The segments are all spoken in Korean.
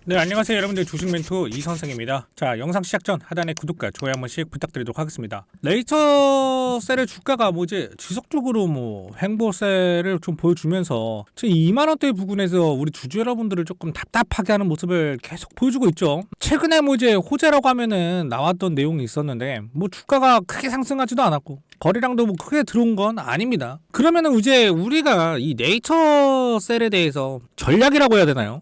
네, 안녕하세요 여러분들. 주식 멘토 이선생입니다. 자, 영상 시작 전 하단에 구독과 좋아요 한 번씩 부탁드리도록 하겠습니다. 레이처셀의 주가가 이제 지속적으로 횡보세를 좀 보여주면서 지금 2만원대 부근에서 우리 주주 여러분들을 조금 답답하게 하는 모습을 계속 보여주고 있죠. 최근에 이제 호재라고 하면은 나왔던 내용이 있었는데 주가가 크게 상승하지도 않았고 거래량도 크게 들어온 건 아닙니다. 그러면은 이제 우리가 이 네이처셀에 대해서 전략이라고 해야 되나요?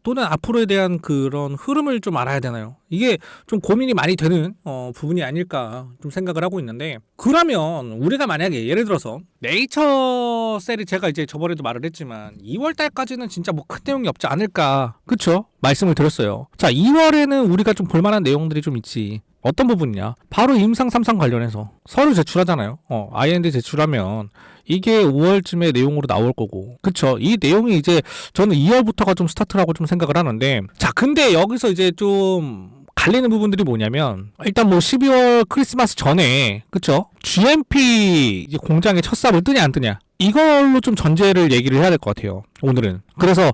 또는 앞으로에 대한 그런 흐름을 좀 알아야 되나요? 이게 좀 고민이 많이 되는 부분이 아닐까 좀 생각을 하고 있는데, 그러면 우리가 만약에 예를 들어서 네이처셀이 제가 이제 저번에도 말을 했지만 2월 달까지는 진짜 큰 내용이 없지 않을까, 그쵸? 말씀을 드렸어요. 자, 2월에는 우리가 좀 볼만한 내용들이 좀 있지. 어떤 부분이냐? 바로 임상 3상 관련해서 서류 제출하잖아요. IND 제출하면 이게 5월쯤에 내용으로 나올 거고, 그쵸? 이 내용이 이제 저는 2월부터가 좀 스타트라고 좀 생각을 하는데, 자, 근데 여기서 이제 좀 갈리는 부분들이 뭐냐면, 일단 12월 크리스마스 전에, 그쵸? GMP 이제 공장에 첫 삽을 뜨냐 안 뜨냐, 이걸로 좀 전제를 얘기를 해야 될 것 같아요, 오늘은. 그래서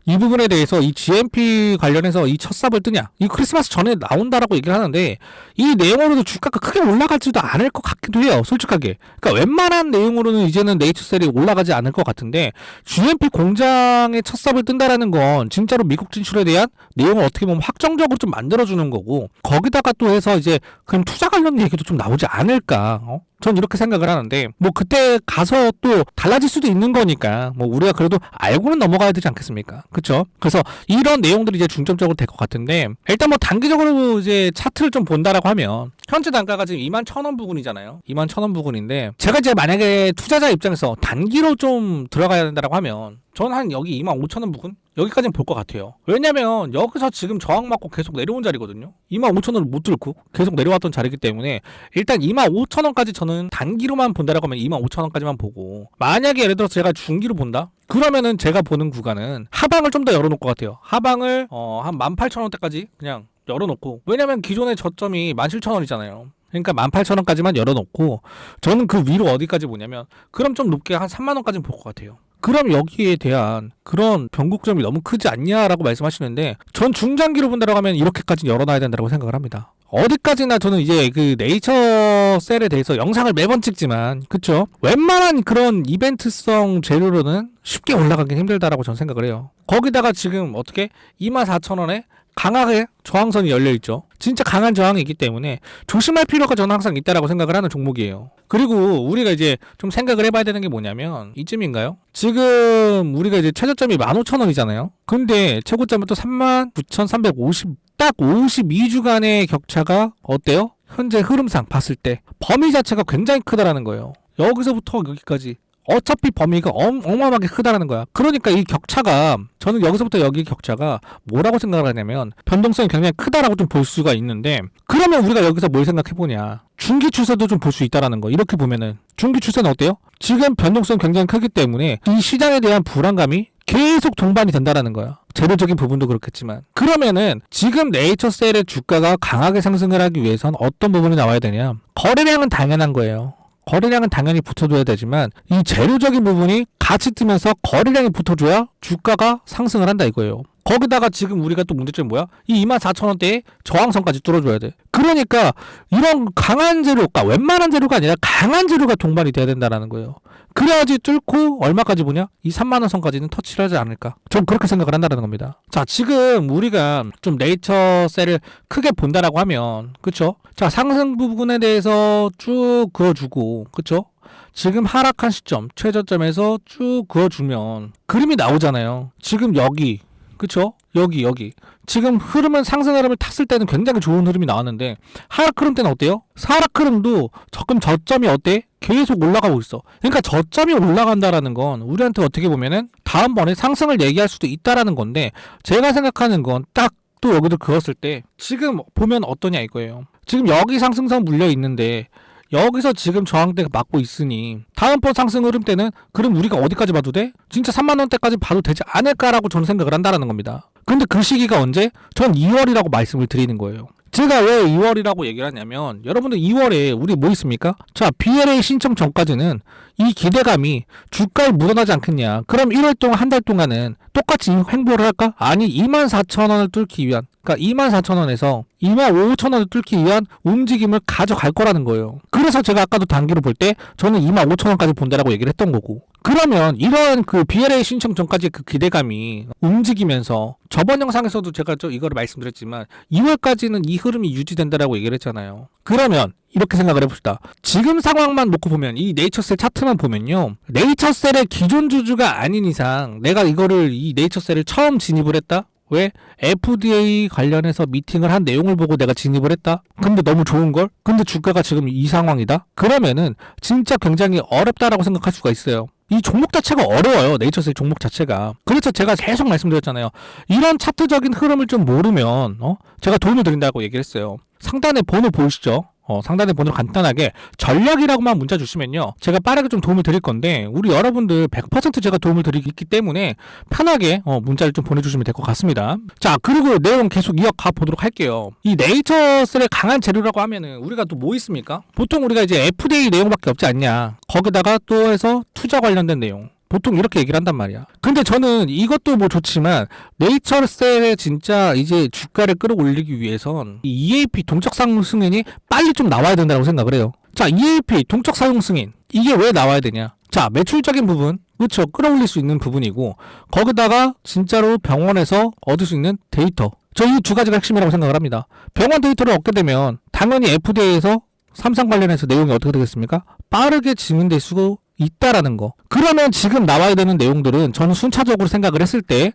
이 부분에 대해서 이 GMP 관련해서 이 첫 삽을 뜨냐, 이 크리스마스 전에 나온다라고 얘기를 하는데, 이 내용으로도 주가가 크게 올라가지도 않을 것 같기도 해요, 솔직하게. 그러니까 웬만한 내용으로는 이제는 네이처셀이 올라가지 않을 것 같은데, GMP 공장에 첫 삽을 뜬다라는 건 진짜로 미국 진출에 대한 내용을 어떻게 보면 확정적으로 좀 만들어주는 거고, 거기다가 또 해서 이제 그럼 투자 관련 얘기도 좀 나오지 않을까, 전 이렇게 생각을 하는데, 그때 가서 또 달라질 수도 있는 거니까 우리가 그래도 알고는 넘어가야 되지 않겠습니까? 그쵸? 그래서 이런 내용들이 이제 중점적으로 될 것 같은데, 일단 단기적으로 이제 차트를 좀 본다라고 하면 현재 단가가 지금 21,000원 부근이잖아요. 21,000원 부근인데, 제가 이제 만약에 투자자 입장에서 단기로 좀 들어가야 된다라고 하면 저는 한 여기 25,000원 부근? 여기까지는 볼 것 같아요. 왜냐면 여기서 지금 저항 맞고 계속 내려온 자리거든요. 25,000원을 못 뚫고 계속 내려왔던 자리이기 때문에 일단 25,000원까지 저는 단기로만 본다라고 하면 25,000원까지만 보고, 만약에 예를 들어서 제가 중기로 본다? 그러면은 제가 보는 구간은 하방을 좀 더 열어놓을 것 같아요. 하방을 한 18,000원대까지 그냥 열어놓고, 왜냐면 기존의 저점이 17,000원이잖아요. 그러니까 18,000원까지만 열어놓고, 저는 그 위로 어디까지 보냐면, 그럼 좀 높게 한 3만원까지는 볼 것 같아요. 그럼 여기에 대한 그런 변곡점이 너무 크지 않냐라고 말씀하시는데, 전 중장기로 본다라고 하면 이렇게까지 열어놔야 된다고 생각을 합니다. 어디까지나 저는 이제 그 네이처셀에 대해서 영상을 매번 찍지만, 그쵸? 웬만한 그런 이벤트성 재료로는 쉽게 올라가긴 힘들다라고 저는 생각을 해요. 거기다가 지금 어떻게 24,000원에 강하게 저항선이 열려있죠. 진짜 강한 저항이 있기 때문에 조심할 필요가 저는 항상 있다라고 생각을 하는 종목이에요. 그리고 우리가 이제 좀 생각을 해봐야 되는 게 뭐냐면, 이쯤인가요? 지금 우리가 이제 최저점이 15,000원이잖아요. 근데 최고점은 또 39,350, 딱 52주간의 격차가 어때요? 현재 흐름상 봤을 때 범위 자체가 굉장히 크다라는 거예요. 여기서부터 여기까지 어차피 범위가 어마어마하게 크다라는 거야. 그러니까 이 격차가, 저는 여기서부터 여기 격차가 뭐라고 생각을 하냐면 변동성이 굉장히 크다라고 좀 볼 수가 있는데, 그러면 우리가 여기서 뭘 생각해보냐, 중기 추세도 좀 볼 수 있다라는 거. 이렇게 보면은 중기 추세는 어때요? 지금 변동성이 굉장히 크기 때문에 이 시장에 대한 불안감이 계속 동반이 된다라는 거야. 재료적인 부분도 그렇겠지만, 그러면은 지금 네이처셀의 주가가 강하게 상승을 하기 위해선 어떤 부분이 나와야 되냐, 거래량은 당연한 거예요. 거래량은 당연히 붙어줘야 되지만, 이 재료적인 부분이 같이 뜨면서 거래량이 붙어줘야 주가가 상승을 한다 이거예요. 거기다가 지금 우리가 또 문제점이 뭐야? 이 24,000원대에 저항선까지 뚫어줘야 돼. 그러니까 이런 강한 재료가, 웬만한 재료가 아니라 강한 재료가 동반이 돼야 된다는 거예요. 그래야지 뚫고 얼마까지 보냐? 이 3만원 선까지는 터치를 하지 않을까? 전 그렇게 생각을 한다는 겁니다. 자, 지금 우리가 좀 네이처셀을 크게 본다라고 하면, 그쵸? 자, 상승 부분에 대해서 쭉 그어주고, 그쵸? 지금 하락한 시점, 최저점에서 쭉 그어주면 그림이 나오잖아요. 지금 여기, 그쵸? 여기 지금 흐름은, 상승 흐름을 탔을 때는 굉장히 좋은 흐름이 나왔는데, 하락 흐름 때는 어때요? 하락 흐름도 조금 저점이 어때? 계속 올라가고 있어. 그러니까 저점이 올라간다라는 건 우리한테 어떻게 보면은 다음번에 상승을 얘기할 수도 있다라는 건데, 제가 생각하는 건 딱 또 여기도 그었을 때 지금 보면 어떠냐 이거예요. 지금 여기 상승선 물려 있는데 여기서 지금 저항대가 맞고 있으니 다음번 상승 흐름 때는 그럼 우리가 어디까지 봐도 돼? 진짜 3만원대까지 봐도 되지 않을까라고 저는 생각을 한다라는 겁니다. 근데 그 시기가 언제? 전 2월이라고 말씀을 드리는 거예요. 제가 왜 2월이라고 얘기를 하냐면 여러분들 2월에 우리 뭐 있습니까? 자, BLA 신청 전까지는 이 기대감이 주가에 묻어나지 않겠냐. 그럼 1월 동안 한 달 동안은 똑같이 횡보를 할까? 아니 24,000원을 뚫기 위한, 그러니까 24,000원에서 25,000원을 뚫기 위한 움직임을 가져갈 거라는 거예요. 그래서 제가 아까도 단기로 볼 때 저는 25,000원까지 본다라고 얘기를 했던 거고, 그러면 이런 그 BLA 신청 전까지 그 기대감이 움직이면서 저번 영상에서도 제가 이거를 말씀드렸지만 2월까지는 이 흐름이 유지된다라고 얘기를 했잖아요. 그러면 이렇게 생각을 해봅시다. 지금 상황만 놓고 보면 이 네이처셀 차트만 보면요, 네이처셀의 기존 주주가 아닌 이상 내가 이거를 이 네이처셀을 처음 진입을 했다? 왜? FDA 관련해서 미팅을 한 내용을 보고 내가 진입을 했다? 근데 너무 좋은걸? 근데 주가가 지금 이 상황이다? 그러면은 진짜 굉장히 어렵다라고 생각할 수가 있어요. 이 종목 자체가 어려워요. 네이처셀 종목 자체가. 그래서 제가 계속 말씀드렸잖아요. 이런 차트적인 흐름을 좀 모르면 제가 도움을 드린다고 얘기를 했어요. 상단에 번호 보이시죠? 상단에 번호를 간단하게 전략이라고만 문자 주시면요, 제가 빠르게 좀 도움을 드릴 건데, 우리 여러분들 100% 제가 도움을 드리기 때문에 편하게 문자를 좀 보내주시면 될 것 같습니다. 자, 그리고 내용 계속 이어가 보도록 할게요. 이 네이처셀의 강한 재료라고 하면은 우리가 또 뭐 있습니까? 보통 우리가 이제 FDA 내용밖에 없지 않냐, 거기다가 또 해서 투자 관련된 내용, 보통 이렇게 얘기를 한단 말이야. 근데 저는 이것도 뭐 좋지만 네이처셀의 진짜 이제 주가를 끌어올리기 위해선 이 EAP 동적 사용 승인이 빨리 좀 나와야 된다고 생각을 해요. 자, EAP 동적 사용 승인, 이게 왜 나와야 되냐? 자, 매출적인 부분, 그렇죠, 끌어올릴 수 있는 부분이고, 거기다가 진짜로 병원에서 얻을 수 있는 데이터, 저 이 두 가지가 핵심이라고 생각을 합니다. 병원 데이터를 얻게 되면 당연히 FDA에서 삼상 관련해서 내용이 어떻게 되겠습니까? 빠르게 증인될 수 있다라는 거. 그러면 지금 나와야 되는 내용들은 저는 순차적으로 생각을 했을 때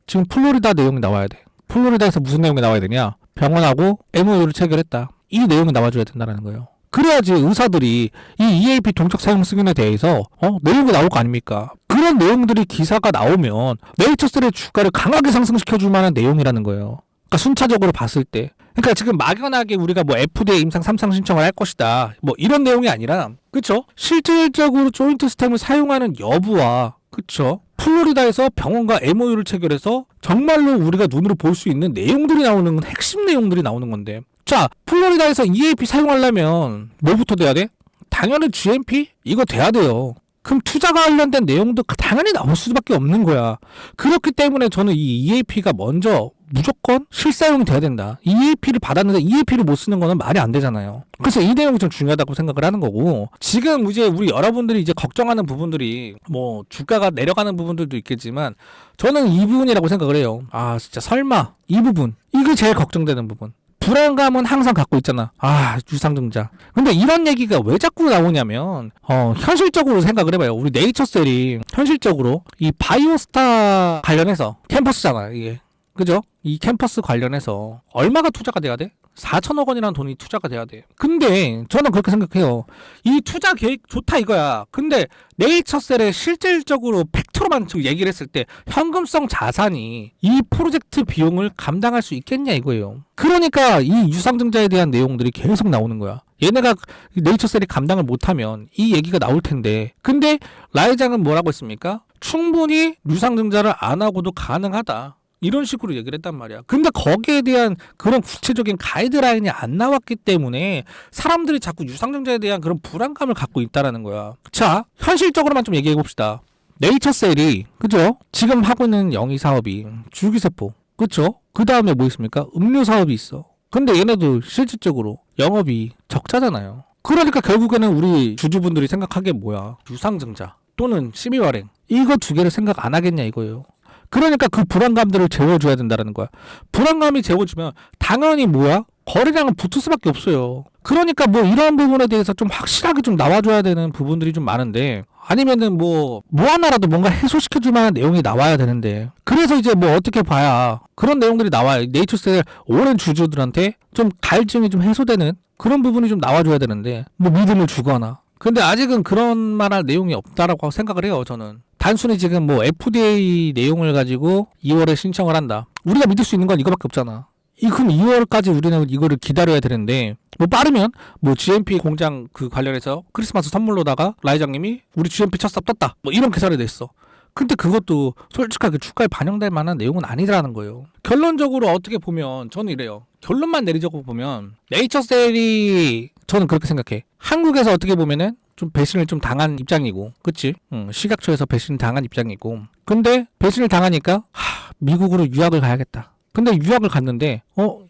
지금 플로리다 내용이 나와야 돼. 플로리다에서 무슨 내용이 나와야 되냐? 병원하고 MOU를 체결했다. 이 내용이 나와줘야 된다는 거예요. 그래야지 의사들이 이 EAP 동적 사용 승인에 대해서 내용이 나올 거 아닙니까? 그런 내용들이 기사가 나오면 네이처셀의 주가를 강하게 상승시켜줄 만한 내용이라는 거예요. 그러니까 순차적으로 봤을 때. 그러니까 지금 막연하게 우리가 뭐 FDA 임상 3상 신청을 할 것이다, 뭐 이런 내용이 아니라, 그쵸? 실질적으로 조인트 스템을 사용하는 여부와, 그쵸? 플로리다에서 병원과 MOU를 체결해서 정말로 우리가 눈으로 볼 수 있는 내용들이 나오는 건, 핵심 내용들이 나오는 건데, 자, 플로리다에서 EAP 사용하려면 뭐부터 돼야 돼? 당연히 GMP? 이거 돼야 돼요. 그럼 투자 관련된 내용도 당연히 나올 수밖에 없는 거야. 그렇기 때문에 저는 이 EAP가 먼저 무조건 실사용이 돼야 된다. EAP를 받았는데 EAP를 못 쓰는 거는 말이 안 되잖아요. 그래서 이 내용이 좀 중요하다고 생각을 하는 거고, 지금 이제 우리 여러분들이 이제 걱정하는 부분들이 뭐 주가가 내려가는 부분들도 있겠지만 저는 이 부분이라고 생각을 해요. 아, 진짜 설마 이 부분, 이게 제일 걱정되는 부분. 불안감은 항상 갖고 있잖아. 아, 유상증자. 근데 이런 얘기가 왜 자꾸 나오냐면 현실적으로 생각을 해봐요. 우리 네이처셀이 현실적으로 이 바이오스타 관련해서 캠퍼스잖아, 이게. 그죠? 이 캠퍼스 관련해서 얼마가 투자가 돼야 돼? 4천억 원이라는 돈이 투자가 돼야 돼. 근데 저는 그렇게 생각해요. 이 투자 계획 좋다 이거야. 근데 네이처셀의 실질적으로 팩트로만 얘기를 했을 때 현금성 자산이 이 프로젝트 비용을 감당할 수 있겠냐 이거예요. 그러니까 이 유상증자에 대한 내용들이 계속 나오는 거야. 얘네가 네이처셀이 감당을 못하면 이 얘기가 나올 텐데, 근데 라이장은 뭐라고 했습니까? 충분히 유상증자를 안 하고도 가능하다, 이런 식으로 얘기를 했단 말이야. 근데 거기에 대한 그런 구체적인 가이드라인이 안 나왔기 때문에 사람들이 자꾸 유상증자에 대한 그런 불안감을 갖고 있다라는 거야. 자, 현실적으로만 좀 얘기해 봅시다. 네이처셀이, 그죠? 지금 하고 있는 영위 사업이 줄기세포, 그쵸? 그 다음에 뭐 있습니까? 음료 사업이 있어. 근데 얘네도 실질적으로 영업이 적자잖아요. 그러니까 결국에는 우리 주주분들이 생각하기에 뭐야? 유상증자 또는 심의발행, 이거 두 개를 생각 안 하겠냐 이거예요. 그러니까 그 불안감들을 재워줘야 된다는 거야. 불안감이 재워주면 당연히 뭐야? 거래량은 붙을 수밖에 없어요. 그러니까 뭐 이런 부분에 대해서 좀 확실하게 좀 나와줘야 되는 부분들이 좀 많은데, 아니면은 뭐 하나라도 뭔가 해소시켜줄 만한 내용이 나와야 되는데, 그래서 이제 뭐 어떻게 봐야 그런 내용들이 나와요. 네이처셀 오랜 주주들한테 좀 갈증이 좀 해소되는 그런 부분이 좀 나와줘야 되는데, 뭐 믿음을 주거나. 근데 아직은 그런 만한 내용이 없다라고 생각을 해요, 저는. 단순히 지금 뭐 FDA 내용을 가지고 2월에 신청을 한다. 우리가 믿을 수 있는 건 이거밖에 없잖아. 그럼 2월까지 우리는 이거를 기다려야 되는데, 뭐 빠르면 뭐 GMP 공장 그 관련해서 크리스마스 선물로다가 라이장님이 우리 GMP 첫 삽 떴다, 뭐 이런 계산이 됐어. 근데 그것도 솔직하게 주가에 반영될 만한 내용은 아니더라는 거예요. 결론적으로 어떻게 보면 저는 이래요. 결론만 내리자고 보면 네이처셀이 저는 그렇게 생각해. 한국에서 어떻게 보면은 좀 배신을 좀 당한 입장이고, 그치? 식약처에서 배신 당한 입장이고. 근데 배신을 당하니까 미국으로 유학을 가야겠다. 근데 유학을 갔는데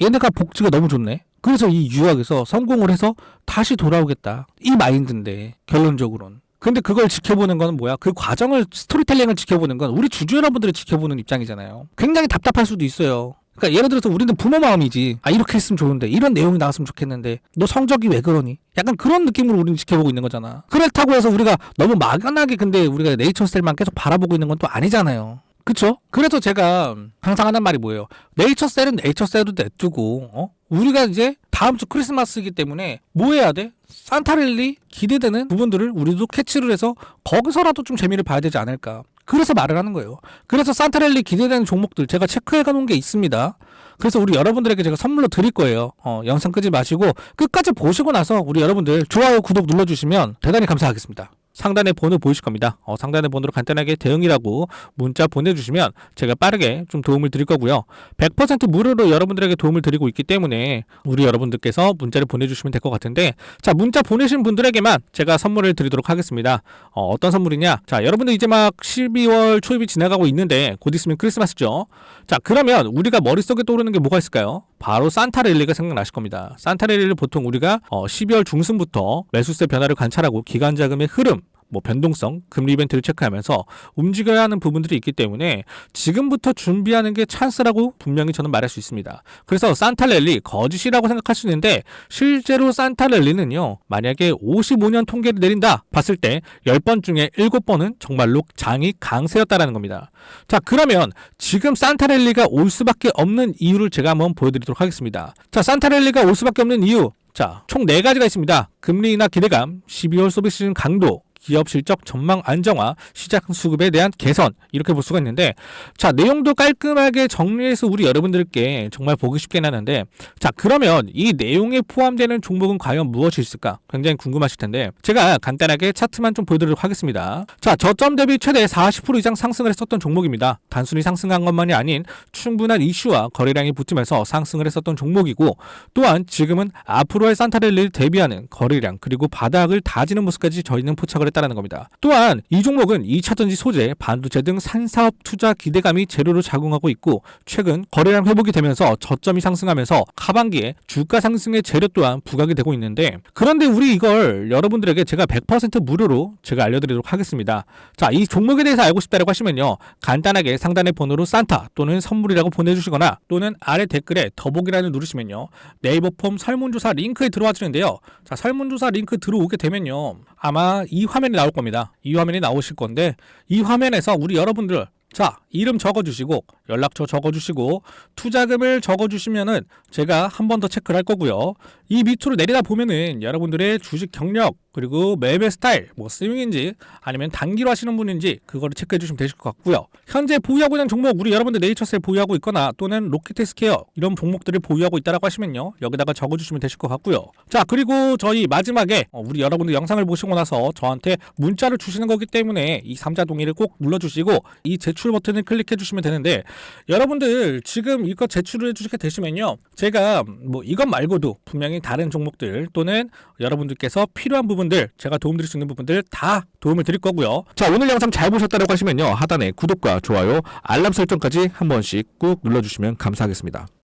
얘네가 복지가 너무 좋네. 그래서 이 유학에서 성공을 해서 다시 돌아오겠다. 이 마인드인데 결론적으로는. 근데 그걸 지켜보는 건 뭐야? 그 과정을 스토리텔링을 지켜보는 건 우리 주주 여러분들이 지켜보는 입장이잖아요. 굉장히 답답할 수도 있어요. 그러니까 예를 들어서 우리는 부모 마음이지. 이렇게 했으면 좋은데 이런 내용이 나왔으면 좋겠는데 너 성적이 왜 그러니? 약간 그런 느낌으로 우리는 지켜보고 있는 거잖아. 그렇다고 해서 우리가 너무 막연하게 근데 우리가 네이처셀만 계속 바라보고 있는 건 또 아니잖아요. 그쵸? 그래서 제가 항상 하는 말이 뭐예요? 네이처셀은 네이처셀도 냅두고 우리가 이제 다음 주 크리스마스이기 때문에 뭐 해야 돼? 산타랠리 기대되는 부분들을 우리도 캐치를 해서 거기서라도 좀 재미를 봐야 되지 않을까. 그래서 말을 하는 거예요. 그래서 산타랠리 기대되는 종목들 제가 체크해 가놓은 게 있습니다. 그래서 우리 여러분들에게 제가 선물로 드릴 거예요. 영상 끄지 마시고 끝까지 보시고 나서 우리 여러분들 좋아요, 구독 눌러주시면 대단히 감사하겠습니다. 상단에 번호 보이실 겁니다. 상단에 번호로 간단하게 대응이라고 문자 보내주시면 제가 빠르게 좀 도움을 드릴 거고요. 100% 무료로 여러분들에게 도움을 드리고 있기 때문에 우리 여러분들께서 문자를 보내주시면 될 것 같은데, 자, 문자 보내신 분들에게만 제가 선물을 드리도록 하겠습니다. 어떤 선물이냐? 자, 여러분들 이제 막 12월 초입이 지나가고 있는데 곧 있으면 크리스마스죠. 자, 그러면 우리가 머릿속에 떠오르는 게 뭐가 있을까요? 바로 산타랠리가 생각나실 겁니다. 산타랠리를 보통 우리가 12월 중순부터 매수세 변화를 관찰하고 기관 자금의 흐름, 변동성, 금리 이벤트를 체크하면서 움직여야 하는 부분들이 있기 때문에 지금부터 준비하는 게 찬스라고 분명히 저는 말할 수 있습니다. 그래서 산타랠리 거짓이라고 생각할 수 있는데 실제로 산타랠리는요, 만약에 55년 통계를 내린다 봤을 때 10번 중에 7번은 정말로 장이 강세였다라는 겁니다. 자, 그러면 지금 산타랠리가 올 수밖에 없는 이유를 제가 한번 보여드리도록 하겠습니다. 자, 산타랠리가 올 수밖에 없는 이유, 자, 총 4가지가 있습니다. 금리 인하 기대감, 12월 소비 시즌 강도, 기업 실적 전망 안정화, 시장 수급에 대한 개선, 이렇게 볼 수가 있는데, 자, 내용도 깔끔하게 정리해서 우리 여러분들께 정말 보기 쉽게 나는데, 자, 그러면 이 내용에 포함되는 종목은 과연 무엇이 있을까? 굉장히 궁금하실 텐데 제가 간단하게 차트만 좀 보여드리도록 하겠습니다. 자, 저점 대비 최대 40% 이상 상승을 했었던 종목입니다. 단순히 상승한 것만이 아닌 충분한 이슈와 거래량이 붙으면서 상승을 했었던 종목이고, 또한 지금은 앞으로의 산타랠리를 대비하는 거래량 그리고 바닥을 다지는 모습까지 저희는 포착을 했다는 겁니다. 또한 이 종목은 2차전지 소재, 반도체 등 산사업 투자 기대감이 재료로 작용하고 있고, 최근 거래량 회복이 되면서 저점이 상승하면서 하반기에 주가 상승의 재료 또한 부각이 되고 있는데, 그런데 우리 이걸 여러분들에게 제가 100% 무료로 제가 알려드리도록 하겠습니다. 자, 이 종목에 대해서 알고 싶다고 하시면요, 간단하게 상단의 번호로 산타 또는 선물이라고 보내주시거나, 또는 아래 댓글에 더보기란을 누르시면요, 네이버 폼 설문조사 링크에 들어와 주는데요. 자, 설문조사 링크 들어오게 되면요, 아마 이 화면이 나올 겁니다. 이 화면이 나오실 건데, 이 화면에서 우리 여러분들, 자, 이름 적어주시고 연락처 적어주시고 투자금을 적어주시면은 제가 한 번 더 체크를 할 거고요. 이 밑으로 내리다 보면은 여러분들의 주식 경력 그리고 매매 스타일, 스윙인지 아니면 단기로 하시는 분인지 그거를 체크해 주시면 되실 것 같고요. 현재 보유하고 있는 종목, 우리 여러분들 네이처셀 보유하고 있거나 또는 로켓헬스케어 이런 종목들을 보유하고 있다라고 하시면요, 여기다가 적어주시면 되실 것 같고요. 자, 그리고 저희 마지막에 우리 여러분들 영상을 보시고 나서 저한테 문자를 주시는 거기 때문에 이 3자 동의를 꼭 눌러주시고 이 제출 버튼을 클릭해 주시면 되는데, 여러분들 지금 이거 제출을 해주시게 되시면요, 제가 이것 말고도 분명히 다른 종목들 또는 여러분들께서 필요한 부분들, 제가 도움드릴 수 있는 부분들 다 도움을 드릴 거고요. 자, 오늘 영상 잘 보셨다고 하시면요, 하단에 구독과 좋아요, 알람 설정까지 한 번씩 꾹 눌러주시면 감사하겠습니다.